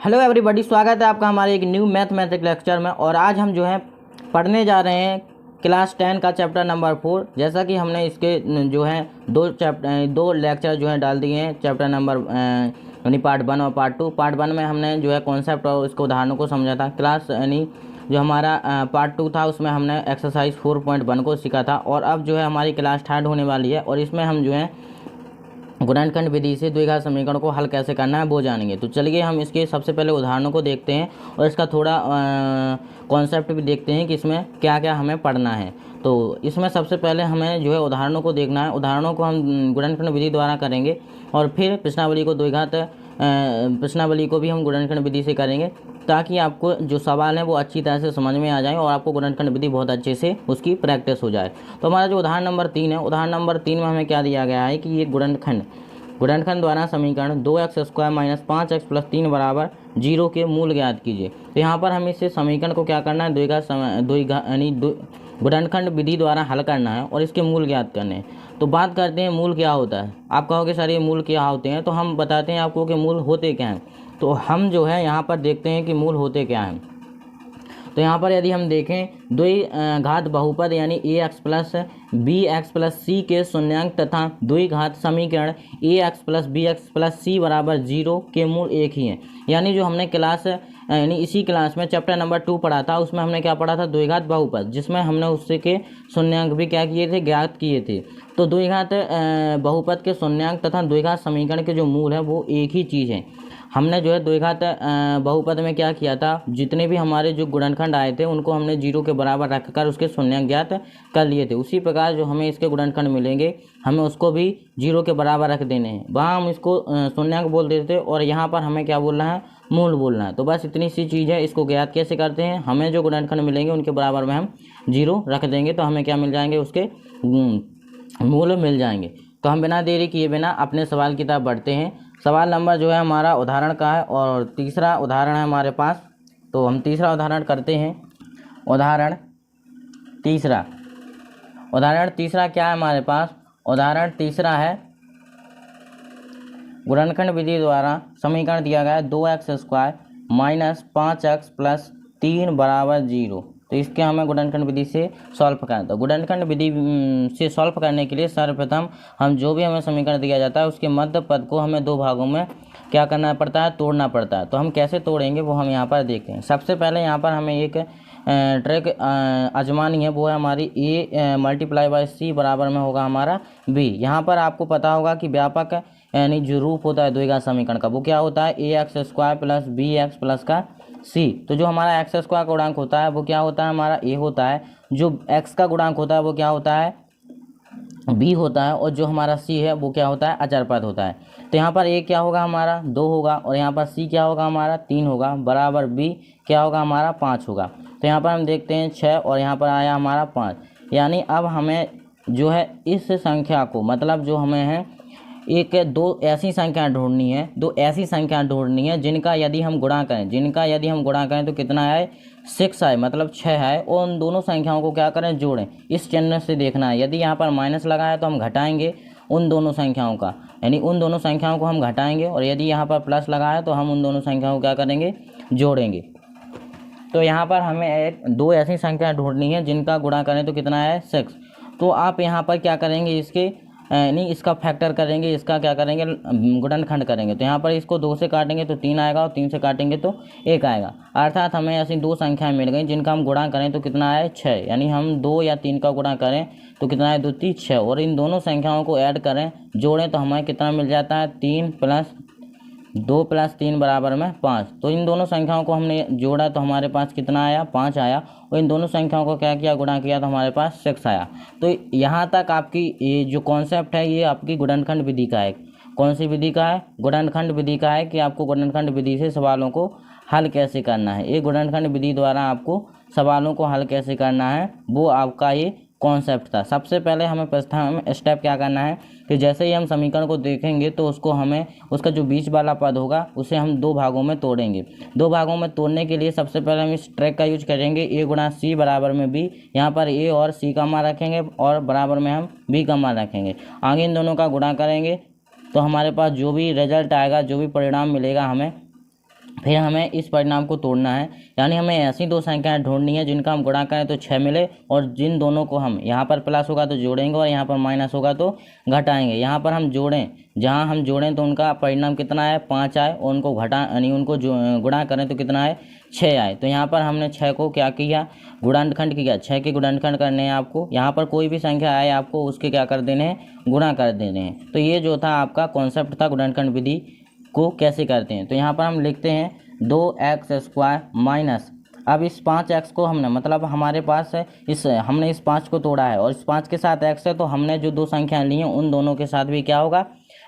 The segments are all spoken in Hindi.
हेलो एवरीबॉडी, स्वागत है आपका हमारे एक न्यू मैथमेटिक्स लेक्चर में। और आज हम जो है पढ़ने जा रहे हैं क्लास 10 का चैप्टर नंबर 4। जैसा कि हमने इसके जो है दो लेक्चर जो है डाल दिए हैं, चैप्टर नंबर यानी पार्ट 1 और पार्ट 2। पार्ट 1 में हमने जो है कॉन्सेप्ट और इसके उदाहरणों को समझा था। क्लास यानी जो हमारा पार्ट 2 था उसमें हमने एक्सरसाइज 4.1 को सीखा था। और अब जो है हमारी क्लास स्टार्ट होने वाली है और इसमें हम जो है गुणनखंड विधि से द्विघात समीकरण को हल कैसे करना है वो जानेंगे। तो चलिए हम इसके सबसे पहले उदाहरणों को देखते हैं और इसका थोड़ा कॉन्सेप्ट भी देखते हैं कि इसमें क्या क्या हमें पढ़ना है। तो इसमें सबसे पहले हमें जो है उदाहरणों को देखना है। उदाहरणों को हम गुणनखंड विधि द्वारा करेंगे और फिर प्रश्नावली को प्रश्नावली को भी हम गुणनखंड विधि से करेंगे, ताकि आपको जो सवाल है वो अच्छी तरह से समझ में आ जाए और आपको गुणनखंड विधि बहुत अच्छे से उसकी प्रैक्टिस हो जाए। तो हमारा जो उदाहरण नंबर 3 है, उदाहरण नंबर 3 में हमें क्या दिया गया है कि ये गुणनखंड द्वारा समीकरण 2x² - 5x + 3 = 0 के मूल ज्ञात कीजिए। तो यहाँ पर हमें इसे समीकरण को क्या करना है, गुणनखंड विधि द्वारा हल करना है और इसके मूल ज्ञात करने हैं। तो बात करते हैं मूल क्या होता है। आप कहोगे सर ये मूल क्या होते हैं, तो हम बताते हैं आपको कि मूल होते क्या हैं। तो हम जो है यहाँ पर देखते हैं कि मूल होते क्या हैं। तो यहाँ पर यदि हम देखें द्विघात बहुपद यानी ax + bx + c के शून्यांक तथा द्विघात समीकरण ax + bx + c = 0 के मूल एक ही हैं। यानी जो हमने इसी क्लास में चैप्टर नंबर 2 पढ़ा था, उसमें हमने क्या पढ़ा था, द्विघात बहुपद, जिसमें हमने उससे के शून्यांक भी क्या किए थे, ज्ञात किए थे। तो द्विघात बहुपद के शून्यांक तथा द्विघात समीकरण के जो मूल है वो एक ही चीज़ है। हमने जो है द्विघात बहुपद में क्या किया था, जितने भी हमारे जो गुणनखंड आए थे उनको हमने 0 के बराबर रखकर उसके शून्यांक ज्ञात कर लिए थे। उसी प्रकार जो हमें इसके गुणनखंड मिलेंगे हमें उसको भी 0 के बराबर रख देने हैं। वहाँ हम इसको शून्यांक बोल देते थे और यहाँ पर हमें क्या बोलना है, मूल बोलना है। तो बस इतनी सी चीज़ है। इसको ज्ञात कैसे करते हैं, हमें जो गुणनखंड मिलेंगे उनके बराबर में हम 0 रख देंगे तो हमें क्या मिल जाएंगे, उसके मूल मिल जाएंगे। तो हम बिना देरी किए बिना अपने सवाल की तरफ बढ़ते हैं। सवाल नंबर जो है हमारा उदाहरण का है और तीसरा उदाहरण है हमारे पास। तो हम तीसरा उदाहरण करते हैं। उदाहरण तीसरा क्या है हमारे पास, उदाहरण तीसरा है गुणनखंड विधि द्वारा समीकरण दिया गया है 2x² - 5x + 3 = 0। तो इसके हमें गुणनखंड विधि से सॉल्व करना। तो गुणनखंड विधि से सॉल्व करने के लिए सर्वप्रथम हम जो भी हमें समीकरण दिया जाता है उसके मध्य पद को हमें दो भागों में क्या करना पड़ता है, तोड़ना पड़ता है। तो हम कैसे तोड़ेंगे वो हम यहाँ पर देखते हैं। सबसे पहले यहाँ पर हमें एक ट्रिक आजमानी है, वो है हमारी a × c बराबर में होगा हमारा b। यहाँ पर आपको पता होगा कि व्यापक यानी जो रूप होता है द्विघात समीकरण का वो क्या होता है, ax² + bx + का c। तो जो हमारा x² का गुणांक होता है वो क्या होता है, हमारा a होता है। जो x का गुणांक होता है वो क्या होता है, b होता है। और जो हमारा c है वो क्या होता है, अचर पद होता है। तो यहाँ पर a क्या होगा हमारा 2 होगा और यहाँ पर c क्या होगा हमारा 3 होगा, बराबर b क्या होगा हमारा 5 होगा। तो यहाँ पर हम देखते हैं 6 और यहाँ पर आया हमारा 5। यानी अब हमें जो है इस संख्या को, मतलब जो हमें है दो ऐसी संख्या ढूंढनी है जिनका यदि हम गुणा करें तो कितना आए, 6 आए, मतलब 6 आए। और उन दोनों संख्याओं को क्या करें, जोड़ें। इस चिन्ह से देखना है। यदि यहाँ पर माइनस लगाया तो हम घटाएंगे उन दोनों संख्याओं का, यानी उन दोनों संख्याओं को हम घटाएंगे। और यदि यहाँ पर प्लस लगाया तो हम उन दोनों संख्याओं को क्या करेंगे, जोड़ेंगे। तो यहाँ पर हमें दो ऐसी संख्या ढूंढनी है जिनका गुणा करें तो कितना है, 6। तो आप यहाँ पर क्या करेंगे, इसका फैक्टर करेंगे, इसका क्या करेंगे, गुणनखंड करेंगे। तो यहाँ पर इसको 2 से काटेंगे तो 3 आएगा और 3 से काटेंगे तो 1 आएगा। अर्थात हमें ऐसी दो संख्याएं मिल गई जिनका हम गुणा करें तो कितना है, 6। यानी हम 2 या 3 का गुणा करें तो कितना है, 2 3 6। और इन दोनों संख्याओं को ऐड करें, जोड़ें तो हमें कितना मिल जाता है, 3 + 2 + 3 बराबर में 5। तो इन दोनों संख्याओं को हमने जोड़ा तो हमारे पास कितना आया, 5 आया। और इन दोनों संख्याओं को क्या किया, गुणा किया तो हमारे पास 6 आया। तो यहाँ तक आपकी ये जो कॉन्सेप्ट है ये आपकी गुणनखंड विधि का है। कौन सी विधि का है, गुणनखंड विधि का है कि आपको गुणनखंड विधि से सवालों को हल कैसे करना है। ये गुणनखंड विधि द्वारा आपको सवालों को हल कैसे करना है वो आपका ये कॉन्सेप्ट था। सबसे पहले हमें प्रथम स्टेप क्या करना है कि जैसे ही हम समीकरण को देखेंगे तो उसका जो बीच वाला पद होगा उसे हम 2 भागों में तोड़ेंगे। 2 भागों में तोड़ने के लिए सबसे पहले हम इस ट्रिक का यूज करेंगे, a × c बराबर में b। यहाँ पर a और c का मान रखेंगे और बराबर में हम b का मान रखेंगे। आगे इन दोनों का गुणा करेंगे तो हमारे पास जो भी रिजल्ट आएगा, जो भी परिणाम मिलेगा हमें, फिर हमें इस परिणाम को तोड़ना है, यानी हमें ऐसी दो संख्याएं ढूंढनी है जिनका हम गुणा करें तो 6 मिले, और जिन दोनों को हम यहाँ पर प्लस होगा तो जोड़ेंगे और यहाँ पर माइनस होगा तो घटाएंगे। यहाँ पर हम जोड़ें, जहाँ हम जोड़ें तो उनका परिणाम कितना है 5 आए, और उनको घटा यानी उनको जो गुणा करें तो कितना है 6 आए। तो यहाँ पर हमने 6 को क्या किया, गुणनखंड किया। 6 के गुणनखंड करने हैं आपको, यहाँ पर कोई भी संख्या आए आपको उसके क्या कर देने हैं, गुणा कर देने हैं। तो ये जो था आपका कॉन्सेप्ट था गुणनखंड विधि को कैसे करते हैं। तो यहाँ पर हम लिखते हैं 2x² माइनस, अब इस 5x को हमने मतलब हमारे पास है हमने इस 5 को तोड़ा है और इस 5 के साथ x है, तो हमने जो दो संख्याएं ली हैं उन दोनों के साथ भी क्या होगा,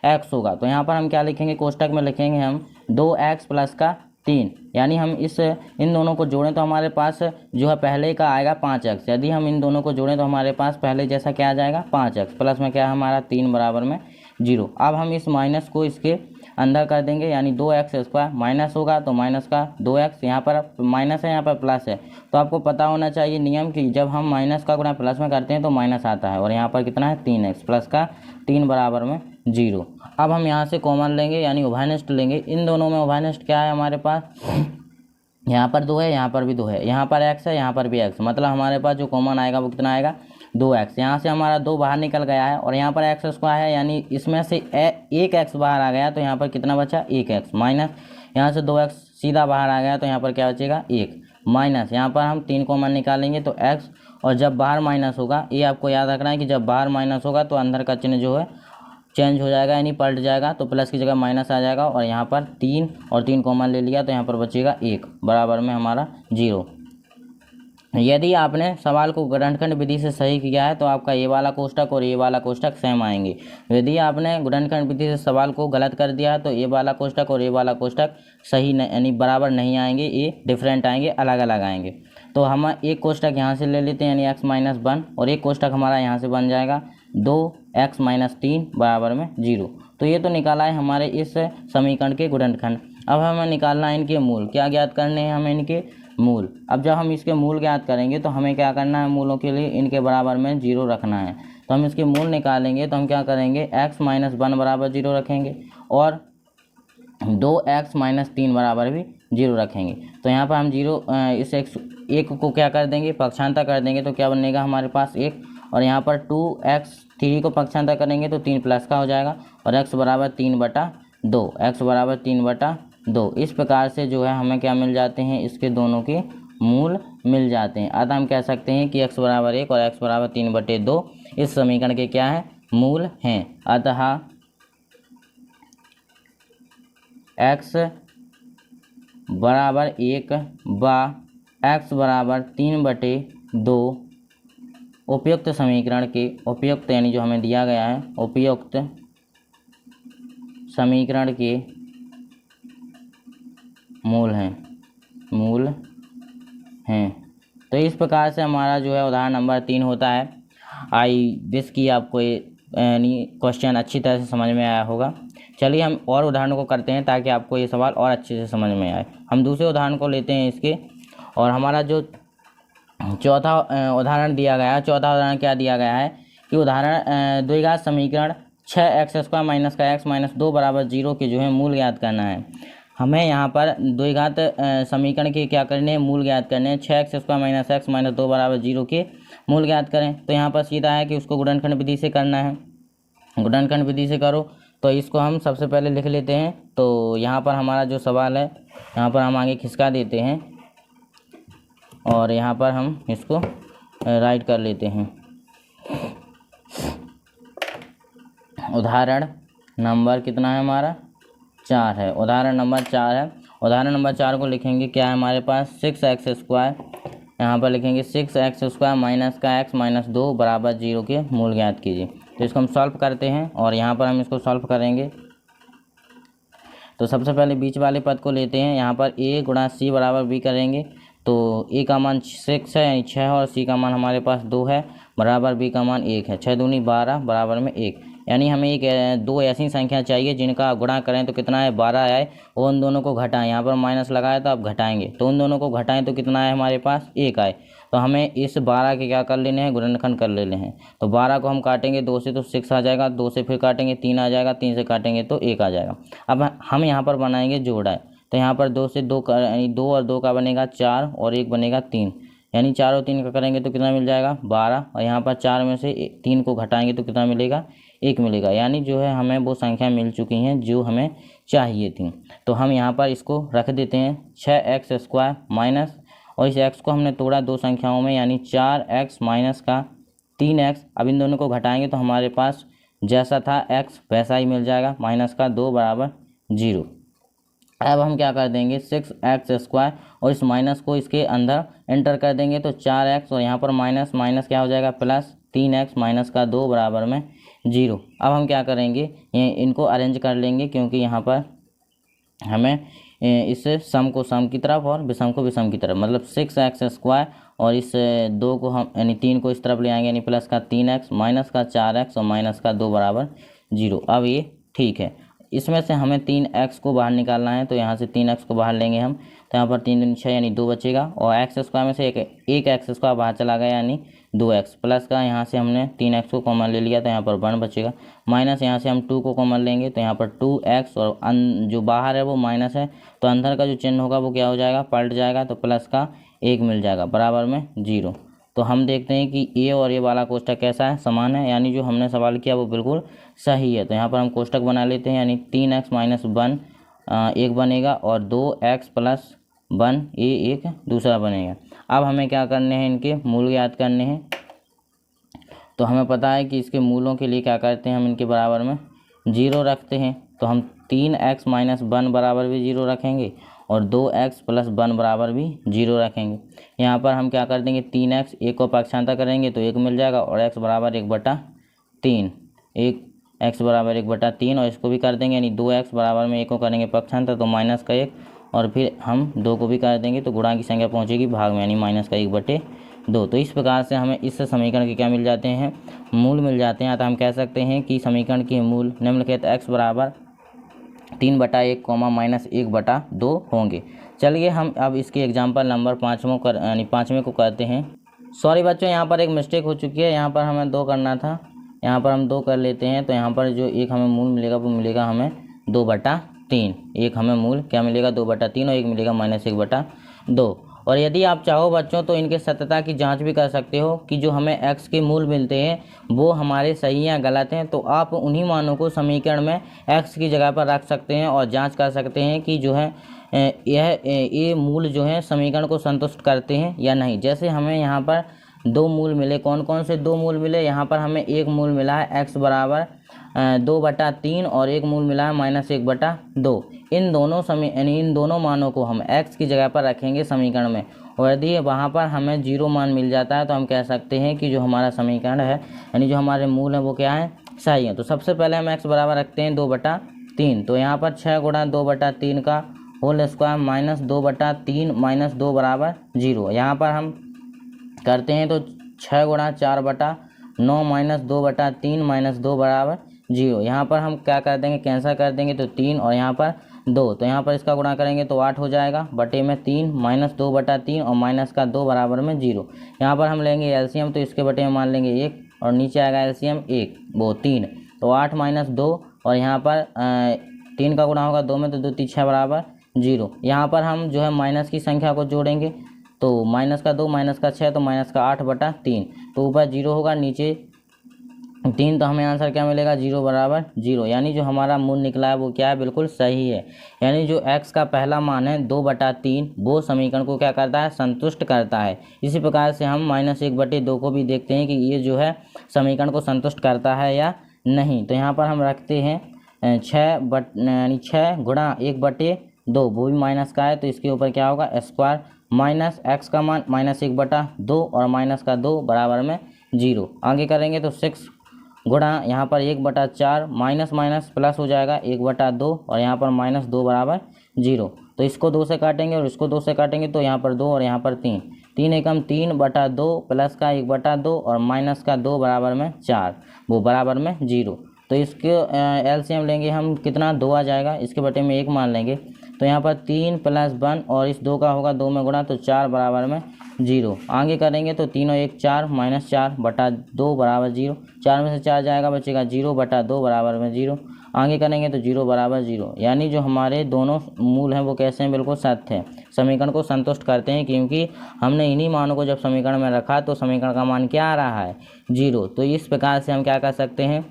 x होगा। तो यहाँ पर हम क्या लिखेंगे, कोष्टक में लिखेंगे हम 2x प्लस का 3, यानी हम इन दोनों को जोड़ें तो हमारे पास जो है पहले का आएगा 5x। यदि हम इन दोनों को जोड़ें तो हमारे पास पहले जैसा क्या आ जाएगा 5x, प्लस में क्या है हमारा 3 बराबर में 0। अब हम इस माइनस को इसके अंदर कर देंगे, यानी 2x² माइनस होगा तो माइनस का 2x, यहाँ पर माइनस है यहाँ पर प्लस है। तो आपको पता होना चाहिए नियम कि जब हम माइनस का गुणा प्लस में करते हैं तो माइनस आता है, और यहाँ पर कितना है 3x, प्लस का 3 बराबर में 0। अब हम यहाँ से कॉमन लेंगे यानी उभयनिष्ठ लेंगे। इन दोनों में उभयनिष्ठ क्या है हमारे पास, यहाँ पर 2 है, यहाँ पर भी 2 है, यहाँ पर x है, यहाँ पर भी x, मतलब हमारे पास जो कॉमन आएगा वो कितना आएगा 2x। यहाँ से हमारा 2 बाहर निकल गया है और यहाँ पर x² है, यानी इसमें से एक x बाहर आ गया, तो यहाँ पर कितना बचा 1x, माइनस यहाँ से 2x सीधा बाहर आ गया तो यहाँ पर क्या बचेगा 1, माइनस यहाँ पर हम 3 कॉमन निकालेंगे तो x, और जब बाहर माइनस होगा, ये आपको याद रखना है कि जब बाहर माइनस होगा तो अंदर का चिन्ह जो है चेंज हो जाएगा यानी पलट जाएगा, तो प्लस की जगह माइनस आ जाएगा, और यहाँ पर 3 और 3 कॉमन ले लिया तो यहाँ पर बचेगा 1 बराबर में हमारा 0। यदि आपने सवाल को गुणनखंड विधि से सही किया है तो आपका ये वाला कोष्टक और ये वाला कोष्टक सेम आएंगे। यदि आपने गुणनखंड विधि से सवाल को गलत कर दिया है तो ये वाला कोष्टक और ये वाला कोष्टक सही यानी बराबर नहीं आएंगे, ये डिफरेंट आएंगे, अलग अलग आएंगे। तो हम एक कोष्टक यहाँ से ले लेते हैं यानी x-1, और एक कोष्टक हमारा यहाँ से बन जाएगा 2x-3 बराबर में 0। तो ये तो निकाला है हमारे इस समीकरण के गुणनखंड। अब हमें निकालना है इनके मूल। क्या ज्ञात करने हैं हमें इनके मूल। अब जब हम इसके मूल ज्ञात करेंगे तो हमें क्या करना है, मूलों के लिए इनके बराबर में 0 रखना है। तो हम इसके मूल निकालेंगे तो हम क्या करेंगे, x-1 बराबर 0 रखेंगे और 2x-3 बराबर भी 0 रखेंगे। तो यहाँ पर हम 0 इस एक को क्या कर देंगे, पक्षांतर कर देंगे, तो क्या बनेगा हमारे पास 1, और यहाँ पर 2x3 को पक्षांतर करेंगे तो 3 प्लस का हो जाएगा, और x बराबर 3/2, x बराबर 3/2। इस प्रकार से जो है हमें क्या मिल जाते हैं, इसके दोनों के मूल मिल जाते हैं। अतः हम कह सकते हैं कि x बराबर 1 और x बराबर 3/2 इस समीकरण के क्या है, मूल हैं। अतः x बराबर 1 व x बराबर 3/2 उपयुक्त समीकरण के उपयुक्त यानी जो हमें दिया गया है उपयुक्त समीकरण के मूल हैं। तो इस प्रकार से हमारा जो है उदाहरण नंबर 3 होता है। आई विश की आपको यानी क्वेश्चन अच्छी तरह से समझ में आया होगा। चलिए हम और उदाहरणों को करते हैं ताकि आपको ये सवाल और अच्छे से समझ में आए। हम दूसरे उदाहरण को लेते हैं इसके, और हमारा जो चौथा उदाहरण दिया गया है, चौथा उदाहरण क्या दिया गया है कि उदाहरण द्विघात समीकरण 6x² माइनस का x माइनस 2 बराबर 0 के जो है मूल ज्ञात करना है। हमें यहाँ पर द्विघात समीकरण के क्या करने हैं, मूल ज्ञात करने हैं। 6x² माइनस x माइनस 2 बराबर 0 के मूल ज्ञात करें। तो यहाँ पर सीधा है कि उसको गुणनखंड विधि से करना है। गुणनखंड विधि से करो तो इसको हम सबसे पहले लिख लेते हैं। तो यहाँ पर हमारा जो सवाल है यहाँ पर हम आगे खिसका देते हैं और यहाँ पर हम इसको राइट कर लेते हैं। उदाहरण नंबर कितना है हमारा, 4 है। उदाहरण नंबर 4 है। उदाहरण नंबर 4 को लिखेंगे क्या है हमारे पास, 6x²। यहाँ पर लिखेंगे 6x² माइनस का x माइनस 2 बराबर 0 के मूल ज्ञात कीजिए। तो इसको हम सॉल्व करते हैं और यहाँ पर हम इसको सॉल्व करेंगे। तो सबसे पहले बीच वाले पद को लेते हैं। यहाँ पर a गुणा c बराबर b करेंगे। तो a का मान 6 है यानी 6 और c का मान हमारे पास 2 है बराबर b का मान 1 है। 6 दूनी 12 बराबर में 1, यानी हमें एक दो ऐसी संख्या चाहिए जिनका गुणा करें तो कितना है 12 आए, और उन दोनों को घटाएं। यहाँ पर माइनस लगाया तो अब घटाएंगे, तो उन दोनों को घटाएं तो कितना है हमारे पास 1 आए। तो हमें इस 12 के क्या कर लेने हैं, गुणनखंड कर लेने हैं। तो 12 को हम काटेंगे 2 से तो 6 आ जाएगा, 2 से फिर काटेंगे 3 आ जाएगा, 3 से काटेंगे तो 1 आ जाएगा। अब हम यहाँ पर बनाएंगे जोड़ा है। तो यहाँ पर 2 से 2 का यानी 2 और 2 का बनेगा 4 और 1 बनेगा 3, यानी 4 और 3 का करेंगे तो कितना मिल जाएगा 12, और यहाँ पर 4 में से 3 को घटाएंगे तो कितना मिलेगा 1 मिलेगा, यानी जो है हमें वो संख्या मिल चुकी हैं जो हमें चाहिए थी। तो हम यहाँ पर इसको रख देते हैं 6x² माइनस, और इस x को हमने तोड़ा दो संख्याओं में, यानी 4x माइनस का 3x। अब इन दोनों को घटाएंगे तो हमारे पास जैसा था x वैसा ही मिल जाएगा, माइनस का 2 बराबर 0। अब हम क्या कर देंगे 6x² और इस माइनस को इसके अंदर एंटर कर देंगे तो 4x, और यहाँ पर माइनस माइनस क्या हो जाएगा प्लस 3x माइनस का 2 बराबर में 0। अब हम क्या करेंगे इनको अरेंज कर लेंगे, क्योंकि यहाँ पर हमें इससे सम को सम की तरफ और विषम को विषम की तरफ, मतलब 6x² और इस 2 को हम यानी 3 को इस तरफ ले आएंगे, यानी प्लस का 3x माइनस का 4x और माइनस का 2 बराबर 0। अब ये ठीक है, इसमें से हमें 3x को बाहर निकालना है, तो यहाँ से 3x को बाहर लेंगे हम, तो यहाँ पर 3 दूनी 6 यानी 2 बचेगा, और x² में से एक x² बाहर चला गया यानी 2x, प्लस का यहाँ से हमने 3x को कॉमन ले लिया तो यहाँ पर 1 बचेगा, माइनस यहाँ से हम 2 को कॉमन लेंगे तो यहाँ पर 2x, और जो बाहर है वो माइनस है तो अंदर का जो चिन्ह होगा वो क्या हो जाएगा पलट जाएगा, तो प्लस का 1 मिल जाएगा बराबर में 0। तो हम देखते हैं कि ये और ये वाला कोष्टक कैसा है, समान है, यानी जो हमने सवाल किया वो बिल्कुल सही है। तो यहाँ पर हम कोष्टक बना लेते हैं, यानी 3x माइनस 1 एक बनेगा और 2x प्लस 1 ये एक दूसरा बनेगा। अब हमें क्या करने हैं, इनके मूल ज्ञात करने हैं। तो हमें पता है कि इसके मूलों के लिए क्या करते हैं, हम इनके बराबर में 0 रखते हैं, तो हम 3x माइनस 1 बराबर भी 0 रखेंगे और 2x प्लस 1 बराबर भी 0 रखेंगे। यहाँ पर हम क्या कर देंगे 3x, एक को पक्षांतर करेंगे तो 1 मिल जाएगा, और x बराबर 1/3, x बराबर 1/3, और इसको भी कर देंगे, यानी 2x बराबर में 1 को करेंगे पक्षांतर तो माइनस का 1, और फिर हम 2 को भी कर देंगे तो गुणा की संख्या पहुँचेगी भाग में, यानी माइनस का 1/2। तो इस प्रकार से हमें इस समीकरण के क्या मिल जाते हैं, मूल मिल जाते हैं। तो हम कह सकते हैं कि समीकरण के मूल निम्नलिखित x बराबर 3/1 माइनस 1/2 होंगे। चलिए हम अब इसके एग्जाम्पल नंबर 5वें को करते हैं। सॉरी बच्चों, यहाँ पर एक मिस्टेक हो चुकी है, यहाँ पर हमें 2 करना था, यहाँ पर हम 2 कर लेते हैं। तो यहाँ पर जो एक हमें मूल मिलेगा वो मिलेगा हमें 2/3, एक हमें मूल क्या मिलेगा 2/3 और एक मिलेगा माइनस 1/2। और यदि आप चाहो बच्चों तो इनके सत्यता की जांच भी कर सकते हो कि जो हमें x के मूल मिलते हैं वो हमारे सही या गलत हैं, तो आप उन्हीं मानों को समीकरण में x की जगह पर रख सकते हैं और जांच कर सकते हैं कि जो है ये मूल जो है समीकरण को संतुष्ट करते हैं या नहीं। जैसे हमें यहाँ पर 2 मूल मिले, कौन कौन से 2 मूल मिले, यहाँ पर हमें एक मूल मिला है x बराबर 2/3 और एक मूल मिला है माइनस 1/2। इन दोनों मानों को हम x की जगह पर रखेंगे समीकरण में, और यदि वहाँ पर हमें 0 मान मिल जाता है तो हम कह सकते हैं कि जो हमारा समीकरण है यानी जो हमारे मूल है वो क्या है सही है। तो सबसे पहले हम x बराबर रखते हैं 2/3, तो यहाँ पर 6 गुणा 2/3 का होल स्क्वायर माइनस 2/3 माइनस 2 बराबर 0। यहाँ पर हम करते हैं तो 6 गुणा 4/9 माइनस 2/3 माइनस 2 बराबर 0। यहाँ पर हम क्या कर देंगे कैंसिल कर देंगे तो 3 और यहाँ पर 2, तो यहाँ पर इसका गुणा करेंगे तो 8 हो जाएगा, बटे में 3 माइनस 2/3 और माइनस का 2 बराबर में 0। यहाँ पर हम लेंगे एलसीएम, तो इसके बटे में मान लेंगे 1 और नीचे आएगा एलसीएम 3, तो 8 माइनस 2 और यहाँ पर 3 का गुणा होगा 2 में तो 2 3 6 बराबर 0। यहाँ पर हम जो है माइनस की संख्या को जोड़ेंगे तो माइनस का 2 माइनस का 6 तो माइनस का 8/3, तो ऊपर 0 होगा नीचे 3, तो हमें आंसर क्या मिलेगा 0 बराबर 0। यानी जो हमारा मूल निकला है वो क्या है बिल्कुल सही है, यानी जो x का पहला मान है 2/3 वो समीकरण को क्या करता है संतुष्ट करता है। इसी प्रकार से हम माइनस 1/2 को भी देखते हैं कि ये जो है समीकरण को संतुष्ट करता है या नहीं। तो यहाँ पर हम रखते हैं 6 गुणा 1/2, वो भी माइनस का है तो इसके ऊपर क्या होगा स्क्वायर माइनस x का मान माइनस 1/2 और माइनस का 2 बराबर में 0। आगे करेंगे तो 6 गुणा यहाँ पर 1/4 माइनस माइनस प्लस हो जाएगा 1/2 और यहाँ पर माइनस 2 बराबर 0। तो इसको 2 से काटेंगे और इसको 2 से काटेंगे तो यहाँ पर 2 और यहाँ पर 3 एकम 3/2 प्लस का 1/2 और माइनस का 2 बराबर में 4, वो बराबर में 0। तो इसके एलसीएम लेंगे हम कितना 2 आ जाएगा, इसके बटे में 1 मान लेंगे तो यहाँ पर 3 + 1 और इस 2 का होगा 2 में गुणा तो 4 बराबर में 0। आगे करेंगे तो 3 और 1 4 माइनस 4/2 बराबर 0, 4 में से 4 जाएगा बचेगा 0/2 बराबर में 0। आगे करेंगे तो 0 बराबर 0, यानी जो हमारे दोनों मूल हैं वो कैसे हैं, बिल्कुल सत्य हैं, समीकरण को संतुष्ट करते हैं, क्योंकि हमने इन्हीं मानों को जब समीकरण में रखा तो समीकरण का मान क्या आ रहा है, 0। तो इस प्रकार से हम क्या कर सकते हैं,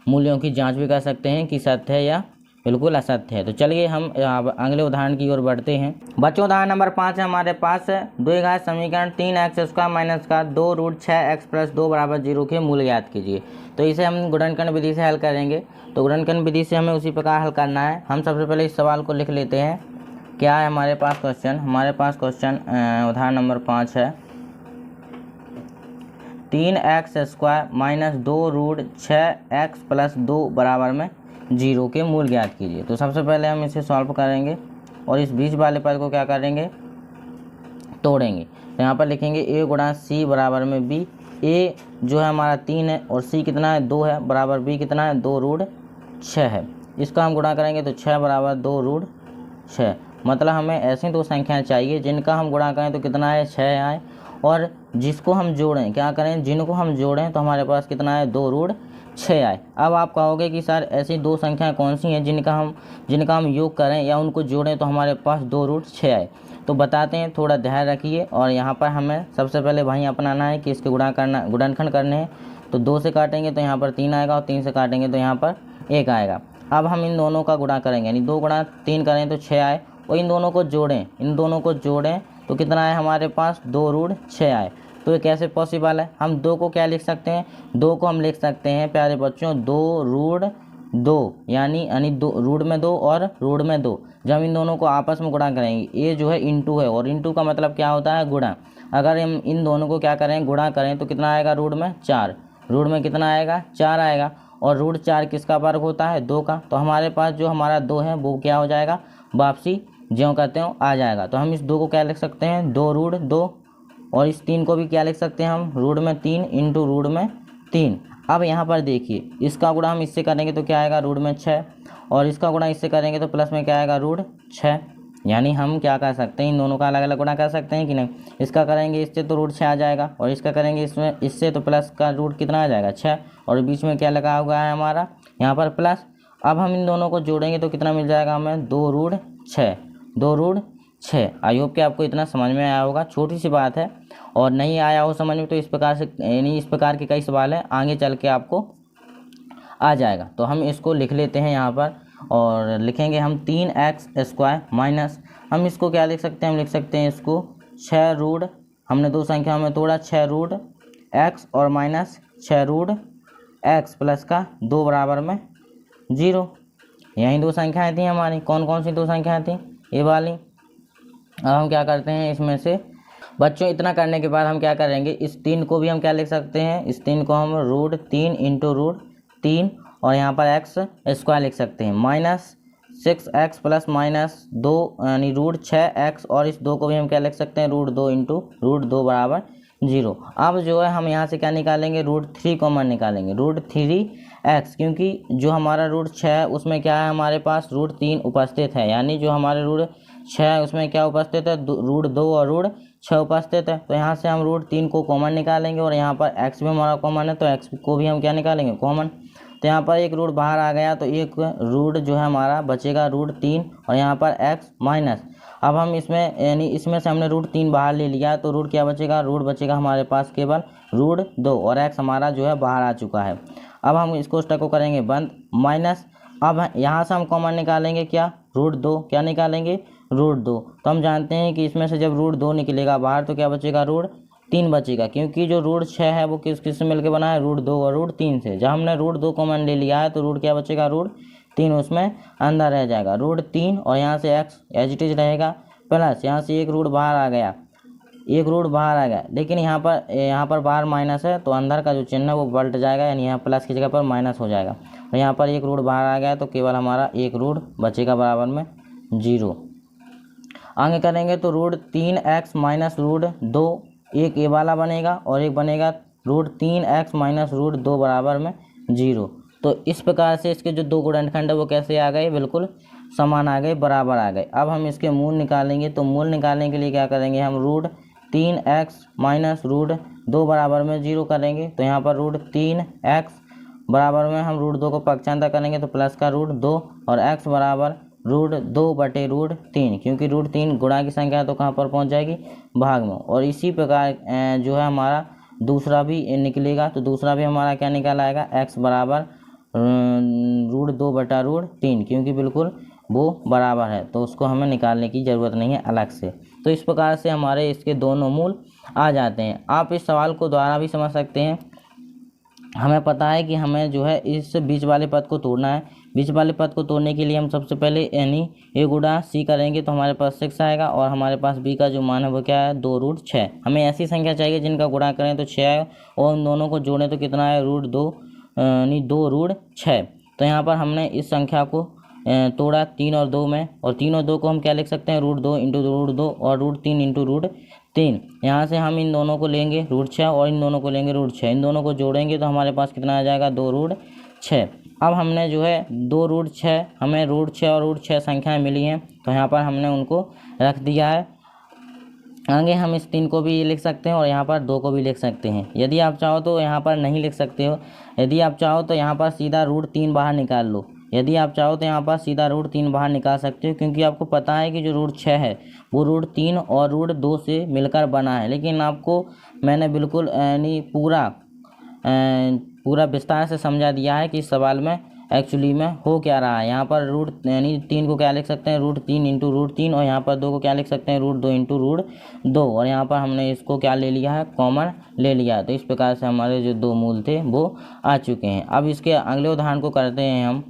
मूल्यों की जांच भी कर सकते हैं कि सत्य है या बिल्कुल असत्य है। तो चलिए हम अगले उदाहरण की ओर बढ़ते हैं। बच्चों उदाहरण नंबर 5 है हमारे पास है, द्विघात समीकरण 3x² माइनस का 2 रूट 6x प्लस 2 बराबर 0 के मूल ज्ञात कीजिए। तो इसे हम गुणनखंड विधि से हल करेंगे। तो गुणनखंड विधि से हमें उसी प्रकार हल करना है। हम सबसे पहले इस सवाल को लिख लेते हैं। क्या है हमारे पास क्वेश्चन, हमारे पास क्वेश्चन उदाहरण नंबर 5 है, 3x² minus 2 root 6x plus 2 बराबर में 0 के मूल ज्ञात कीजिए। तो सबसे पहले हम इसे सॉल्व करेंगे और इस बीच वाले पद को क्या करेंगे, तोड़ेंगे। तो यहाँ पर लिखेंगे a गुणा c बराबर में b। a जो है हमारा 3 है और c कितना है, 2 है, बराबर b कितना है, 2 रूट 6 है। इसका हम गुणा करेंगे तो 6 बराबर 2 रूट 6। मतलब हमें ऐसी दो संख्याएं चाहिए जिनका हम गुणा करें तो कितना है, 6 आए, और जिसको हम जोड़ें, क्या करें, जिनको हम जोड़ें तो हमारे पास कितना है, 2 रूट 6 आए। अब आप कहोगे कि सर ऐसी दो संख्याएं कौन सी हैं जिनका हम योग करें या उनको जोड़ें तो हमारे पास 2 रूट 6 आए। तो बताते हैं, थोड़ा ध्यान रखिए। और यहाँ पर हमें सबसे पहले वहीं अपनाना है कि इसके गुणनखंड करने हैं। तो 2 से काटेंगे तो यहाँ पर 3 आएगा और 3 से काटेंगे तो यहाँ पर 1 आएगा। अब हम इन दोनों का गुणा करेंगे, यानी 2 गुणा 3 करें तो 6 आए, और इन दोनों को जोड़ें तो कितना आए हमारे पास, 2 रूट 6 आए। तो ये कैसे पॉसिबल है, हम 2 को क्या लिख सकते हैं, 2 को हम लिख सकते हैं प्यारे बच्चों 2 रूट 2, यानी 2 रूट में 2 और रूट में 2। जब हम इन दोनों को आपस में गुणा करेंगे, ये जो है इंटू है और इंटू का मतलब क्या होता है, गुणा। अगर हम इन दोनों को क्या करें, गुणा करें तो कितना आएगा, रूट में 4, रूट में कितना आएगा, 4 आएगा। और रूट 4 किसका वर्ग होता है, 2 का। तो हमारे पास जो हमारा 2 है वो क्या हो जाएगा, वापसी ज्यों कहते हो आ जाएगा। तो हम इस 2 को क्या लिख सकते हैं, 2 रूट 2, और इस 3 को भी क्या लिख सकते हैं हम, रूट में 3 इंटू रूट में 3। अब यहाँ पर देखिए, इसका गुणा हम इससे करेंगे तो क्या आएगा, रूट में 6, और इसका गुणा इससे करेंगे तो प्लस में क्या आएगा, रूट 6। यानी हम क्या कर सकते हैं, इन दोनों का अलग अलग गुणा कर सकते हैं कि नहीं। इसका करेंगे इससे तो रूट 6 आ जाएगा, और इसका करेंगे इससे तो प्लस का रूट कितना आ जाएगा, 6, और बीच में क्या लगा हुआ है हमारा यहाँ पर प्लस। अब हम इन दोनों को जोड़ेंगे तो कितना मिल जाएगा हमें, 2 रूट 6, 2 रूट 6। आई होप कि आपको इतना समझ में आया होगा, छोटी सी बात है, और नहीं आया हो समझ में तो इस प्रकार से, यानी इस प्रकार के कई सवाल हैं, आगे चल के आपको आ जाएगा। तो हम इसको लिख लेते हैं यहाँ पर, और लिखेंगे हम 3x² माइनस, हम इसको क्या लिख सकते हैं, हम लिख सकते हैं इसको 6 रूट, हमने दो संख्याओं में तोड़ा, 6 रूट x और माइनस 6 रूट x प्लस का 2 बराबर में 0। यही दो संख्याएं थी हमारी, कौन कौन सी दो संख्याएं थी, ये वाली। अब हम क्या करते हैं इसमें से बच्चों, इतना करने के बाद हम क्या करेंगे, इस 3 को भी हम क्या लिख सकते हैं, इस 3 को हम रूट 3 इंटू रूट 3, और यहाँ पर x² लिख सकते हैं, माइनस 6x प्लस माइनस 2 यानी रूट 6x, और इस 2 को भी हम क्या लिख सकते हैं, रूट 2 इंटू रूट 2 बराबर 0। अब जो है हम यहाँ से क्या निकालेंगे, रूट 3 कॉमन निकालेंगे, रूट 3x, क्योंकि जो हमारा रूट 6 है उसमें क्या है हमारे पास, रूट 3 उपस्थित है, यानी जो हमारे रूट 6 है उसमें क्या उपस्थित है, रूट 2 और रूट 6 उपस्थित है। तो यहाँ से हम रूट 3 को कॉमन निकालेंगे, और यहाँ पर x भी हमारा कॉमन है तो x को भी हम क्या निकालेंगे, कॉमन। तो यहाँ पर एक रूट बाहर आ गया, तो एक रूट जो है हमारा बचेगा रूट 3, और यहाँ पर x माइनस। अब हम इसमें, यानी इसमें से हमने रूट 3 बाहर ले लिया, तो रूट क्या बचेगा, रूट बचेगा हमारे पास केवल रूट 2, और x हमारा जो है बाहर आ चुका है। अब हम इसको स्टैक को करेंगे बंद, माइनस। अब यहाँ से हम कॉमन निकालेंगे क्या, रूट 2, क्या निकालेंगे, रूट 2। तो हम जानते हैं कि इसमें से जब रूट 2 निकलेगा बाहर तो क्या बचेगा, रूट 3 बचेगा, क्योंकि जो रूट 6 है वो किस किस से मिलकर बना है, रूट 2 और रूट 3 से। जब हमने रूट 2 कॉमन ले लिया है तो रूट क्या बचेगा, रूट 3 उसमें अंदर रह जाएगा, रूट 3, और यहाँ से x एज इट इज रहेगा, प्लस यहाँ से एक रूट बाहर आ गया, एक रूट बाहर आ गया, लेकिन यहाँ पर बाहर माइनस है तो अंदर का जो चिन्ह है वो पलट जाएगा, यानी यहाँ प्लस की जगह पर माइनस हो जाएगा। और यहाँ पर एक रूट बाहर आ गया तो केवल हमारा एक रूट बचेगा बराबर में 0। आगे करेंगे तो रूट 3x माइनस रूट 2, एक ये वाला बनेगा और एक बनेगा रूट 3x माइनस रूट 2 बराबर में 0। तो इस प्रकार से इसके जो दो गुणनखंड है वो कैसे आ गए, बिल्कुल समान आ गए, बराबर आ गए। अब हम इसके मूल निकालेंगे, तो मूल निकालने के लिए क्या करेंगे, हम रूट 3x माइनस रूट 2 बराबर में 0 करेंगे। तो यहाँ पर रूट 3x बराबर में हम √2 को पक्षांतर करेंगे तो प्लस का √2 और x बराबर √2/√3, क्योंकि √3 गुणा की संख्या है तो कहाँ पर पहुँच जाएगी, भाग में। और इसी प्रकार जो है हमारा दूसरा भी निकलेगा, तो दूसरा भी हमारा क्या निकल आएगा, x बराबर √2/√3, क्योंकि बिल्कुल वो बराबर है, तो उसको हमें निकालने की ज़रूरत नहीं है अलग से। तो इस प्रकार से हमारे इसके दोनों मूल आ जाते हैं। आप इस सवाल को द्वारा भी समझ सकते हैं। हमें पता है कि हमें जो है इस बीच वाले पद को तोड़ना है। बीच वाले पद को तोड़ने के लिए हम सबसे पहले यानी a गुणा c करेंगे तो हमारे पास 6 आएगा, और हमारे पास b का जो मान है वो क्या है, 2√6। हमें ऐसी संख्या चाहिए जिनका गुणा करें तो 6 आए, और उन दोनों को जोड़ें तो कितना है, √2 यानी 2√6। तो यहाँ पर हमने इस संख्या को तोड़ा 3 और 2 में, और 3 और 2 को हम क्या लिख सकते हैं, √2 × √2 और √3 × √3। यहाँ से हम इन दोनों को लेंगे √6 और इन दोनों को लेंगे √6, इन दोनों को जोड़ेंगे तो हमारे पास कितना आ जाएगा, 2√6। अब हमने जो है 2√6, हमें √6 और √6 संख्याएं मिली हैं, तो यहाँ पर हमने उनको रख दिया है। आगे हम इस 3 को भी लिख सकते हैं और यहाँ पर 2 को भी लिख सकते हैं। यदि आप चाहो तो यहाँ पर नहीं लिख सकते हो, यदि आप चाहो तो यहाँ पर सीधा √3 बाहर निकाल लो। यदि आप चाहो तो यहाँ पर सीधा √3 बाहर निकाल सकते हो, क्योंकि आपको पता है कि जो √6 है वो √3 और √2 से मिलकर बना है। लेकिन आपको मैंने बिल्कुल यानी पूरा विस्तार से समझा दिया है कि इस सवाल में एक्चुअली में हो क्या रहा है। यहाँ पर यानी 3 को क्या लिख सकते हैं, √3 × √3, और यहाँ पर 2 को क्या लिख सकते हैं, √2 × √2, और यहाँ पर हमने इसको क्या ले लिया है, कॉमन ले लिया है। तो इस प्रकार से हमारे जो 2 मूल थे वो आ चुके हैं। अब इसके अगले उदाहरण को करते हैं हम।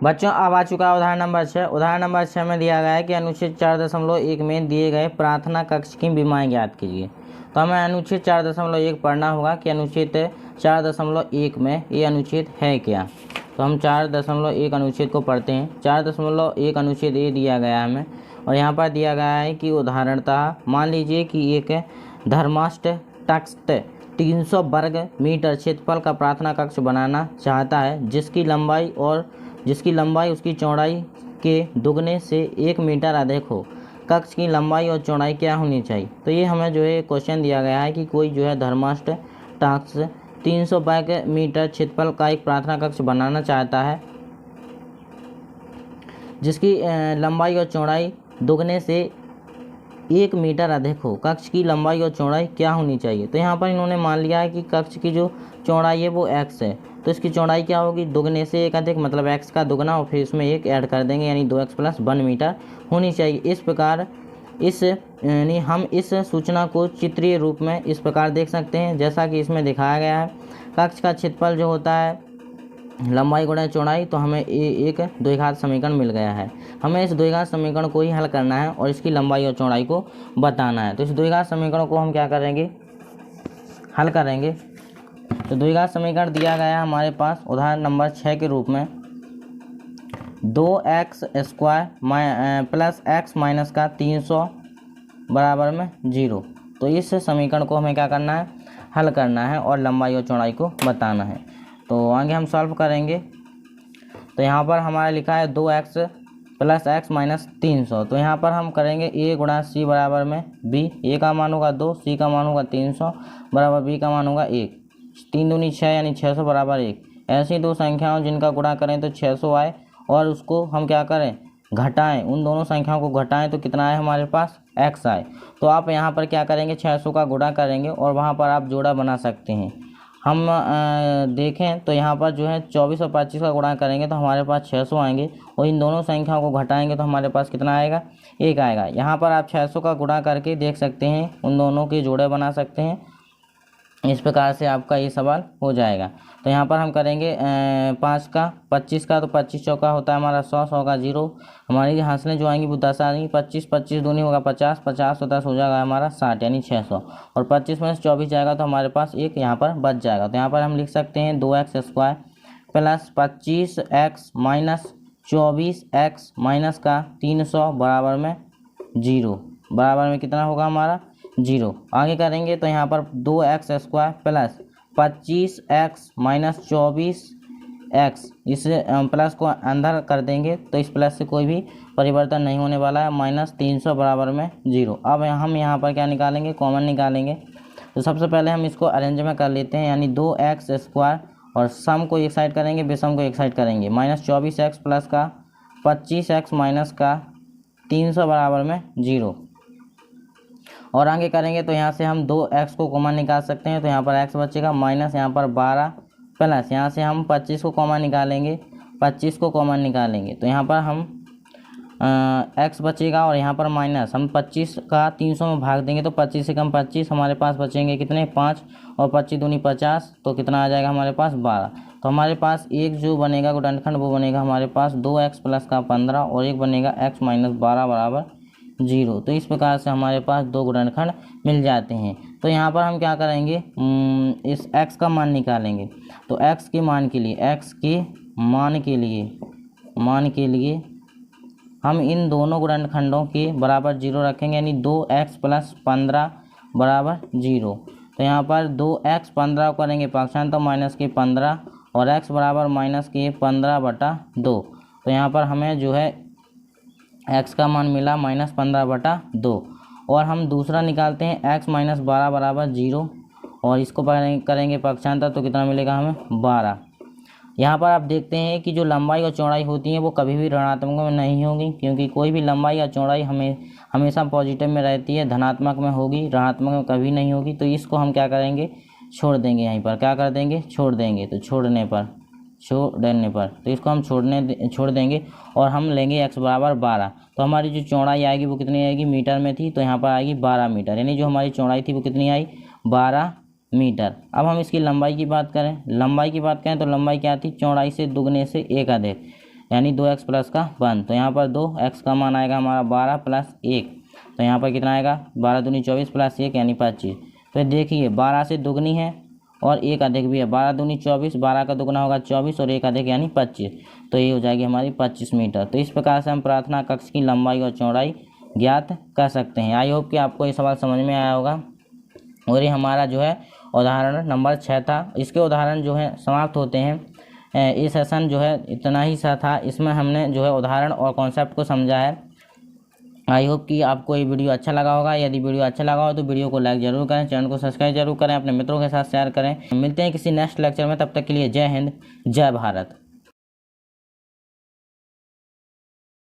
बच्चों अब आ चुका है उदाहरण नंबर 6। उदाहरण नंबर 6 में दिया गया है कि अनुच्छेद 4.1 में दिए गए प्रार्थना कक्ष की विमाएँ ज्ञात कीजिए। तो हमें अनुच्छेद 4.1 पढ़ना होगा कि अनुच्छेद 4.1 में ये अनुच्छेद है क्या। तो हम 4.1 अनुच्छेद को पढ़ते हैं। 4.1 अनुच्छेद ये दिया गया है हमें, और यहाँ पर दिया गया है कि उदाहरणतः मान लीजिए कि एक धर्माष्ट तख्त 300 वर्ग मीटर क्षेत्रफल का प्रार्थना कक्ष बनाना चाहता है, जिसकी लंबाई उसकी चौड़ाई के दुगने से 1 मीटर अधिक हो। कक्ष की लंबाई और चौड़ाई क्या होनी चाहिए। तो ये हमें जो है क्वेश्चन दिया गया है कि कोई जो है धर्माष्ट तख्त 300 वर्ग मीटर क्षेत्रफल का एक प्रार्थना कक्ष बनाना चाहता है, जिसकी लंबाई और चौड़ाई दुगने से 1 मीटर अधिक हो। कक्ष की लंबाई और चौड़ाई क्या होनी चाहिए। तो यहाँ पर इन्होंने मान लिया है कि कक्ष की जो चौड़ाई है वो x है, तो इसकी चौड़ाई क्या होगी, दुगने से 1 अधिक, मतलब x का दुगना और फिर इसमें 1 ऐड कर देंगे, यानी 2x + 1 मीटर होनी चाहिए। इस प्रकार यानी हम इस सूचना को चित्रीय रूप में इस प्रकार देख सकते हैं जैसा कि इसमें दिखाया गया है। कक्ष का क्षेत्रफल जो होता है लंबाई गुणा चौड़ाई, तो हमें एक द्विघात समीकरण मिल गया है। हमें इस द्विघात समीकरण को ही हल करना है और इसकी लंबाई और चौड़ाई को बताना है। तो इस द्विघात समीकरण को हम क्या करेंगे, हल करेंगे। तो द्विघात समीकरण दिया गया है हमारे पास उदाहरण नंबर 6 के रूप में 2x² + x - का 300 बराबर में 0। तो इस समीकरण को हमें क्या करना है, हल करना है और लंबाई और चौड़ाई को बताना है। तो आगे हम सॉल्व करेंगे। तो यहाँ पर हमारा लिखा है 2x + x - 300। तो यहाँ पर हम करेंगे a × c बराबर में b। a का मान होगा 2, c का मान होगा 300 बराबर b का मान होगा 1। 3 दूनी 6 यानी 600 बराबर 1। ऐसी दो संख्याओं जिनका गुणा करें तो 600 आए, और उसको हम क्या करें, घटाएं, उन दोनों संख्याओं को घटाएं तो कितना आए हमारे पास, x आए। तो आप यहाँ पर क्या करेंगे, 600 का गुणा करेंगे और वहाँ पर आप जोड़ा बना सकते हैं। हम देखें तो यहाँ पर जो है 24 और 25 का गुणा करेंगे तो हमारे पास 600 आएंगे, और इन दोनों संख्याओं को घटाएंगे तो हमारे पास कितना आएगा, 1 आएगा। यहाँ पर आप 600 का गुणा करके देख सकते हैं, उन दोनों के जोड़े बना सकते हैं। इस प्रकार से आपका ये सवाल हो जाएगा। तो यहाँ पर हम करेंगे 5 का 25 का, तो 25 चौका होता है हमारा 100, 100 का 0। हमारी हासिलें जो आएंगी वो 10 आ जाएंगी। 25 25 दूनी होगा 50, 50 तो 10 हो जाएगा हमारा 60 यानी 600, और 25 में से 24 जाएगा तो हमारे पास 1 यहाँ पर बच जाएगा। तो यहाँ पर हम लिख सकते हैं 2x² + 25x - 24x - का 300 बराबर में 0। बराबर में कितना होगा हमारा, 0। आगे करेंगे तो यहाँ पर 2x² + 25x - 24x, इस प्लस को अंदर कर देंगे तो इस प्लस से कोई भी परिवर्तन नहीं होने वाला है, -300 बराबर में 0। अब हम यहाँ पर क्या निकालेंगे, कॉमन निकालेंगे। तो सबसे पहले हम इसको अरेंज में कर लेते हैं, यानी 2x² और सम को एक साइड करेंगे, विषम को एक साइड करेंगे। -24x प्लस का 25x माइनस का 300 बराबर में 0। और आगे करेंगे तो यहाँ से हम 2x को कॉमन निकाल सकते हैं, तो यहाँ पर x बचेगा माइनस यहाँ पर 12 प्लस यहाँ से हम 25 को कॉमन निकालेंगे, 25 को कॉमन निकालेंगे तो यहाँ पर हम x बचेगा और यहाँ पर माइनस हम 25 का 300 में भाग देंगे तो 25 से कम 25, हमारे पास बचेंगे कितने 5 और 25 दूनी 50, तो कितना आ जाएगा हमारे पास 12। तो हमारे पास एक जो बनेगा गुणनखंड वो बनेगा हमारे पास 2x प्लस का 15 और एक बनेगा x माइनस 12 बराबर 0। तो इस प्रकार से हमारे पास दो गुणनखंड मिल जाते हैं। तो यहाँ पर हम क्या करेंगे, इस x का मान निकालेंगे। तो x के मान के लिए हम इन दोनों गुणनखंडों के बराबर 0 रखेंगे, यानी 2x प्लस 15 बराबर 0। तो यहाँ पर 2x 15 करेंगे पक्षांतर माइनस के 15 और x बराबर माइनस के 15/2। तो यहाँ पर हमें जो है x का मान मिला -15/2। और हम दूसरा निकालते हैं x माइनस 12 बराबर 0 और इसको करेंगे पक्षांतर तो कितना मिलेगा हमें 12। यहाँ पर आप देखते हैं कि जो लंबाई और चौड़ाई होती है वो कभी भी ऋणात्मक में नहीं होगी, क्योंकि कोई भी लंबाई या चौड़ाई हमेशा पॉजिटिव में रहती है, धनात्मक में होगी, ऋणात्मक में कभी नहीं होगी। तो इसको हम क्या करेंगे, छोड़ देंगे, यहीं पर क्या कर देंगे, छोड़ देंगे। तो छोड़ देने पर तो इसको हम छोड़ देंगे और हम लेंगे x बराबर 12। तो हमारी जो चौड़ाई आएगी वो कितनी आएगी, मीटर में थी तो यहाँ पर आएगी 12 मीटर, यानी जो हमारी चौड़ाई थी वो कितनी आई 12 मीटर। अब हम इसकी लंबाई की बात करें, तो लंबाई क्या थी, चौड़ाई से दुगने से एक अधिक, यानी 2x प्लस का 1। तो यहाँ पर 2x का मान आएगा हमारा 12 प्लस 1, तो यहाँ पर कितना आएगा 12 दूनी 24 प्लस 1 यानी 25। तो देखिए 12 से दुगनी है और एक अधिक भी है, 12 दूनी 24, 12 का दुगना होगा 24 और एक अधिक यानी 25, तो ये हो जाएगी हमारी 25 मीटर। तो इस प्रकार से हम प्रार्थना कक्ष की लंबाई और चौड़ाई ज्ञात कर सकते हैं। आई होप कि आपको ये सवाल समझ में आया होगा। और ये हमारा जो है उदाहरण नंबर 6 था। इसके उदाहरण जो है समाप्त होते हैं। ये सेशन जो है इतना ही सा था, इसमें हमने जो है उदाहरण और कॉन्सेप्ट को समझा है। आई होप कि आपको ये वीडियो अच्छा लगा होगा। यदि वीडियो अच्छा लगा हो तो वीडियो को लाइक जरूर करें, चैनल को सब्सक्राइब जरूर करें, अपने मित्रों के साथ शेयर करें। मिलते हैं किसी नेक्स्ट लेक्चर में, तब तक के लिए जय हिंद, जय भारत।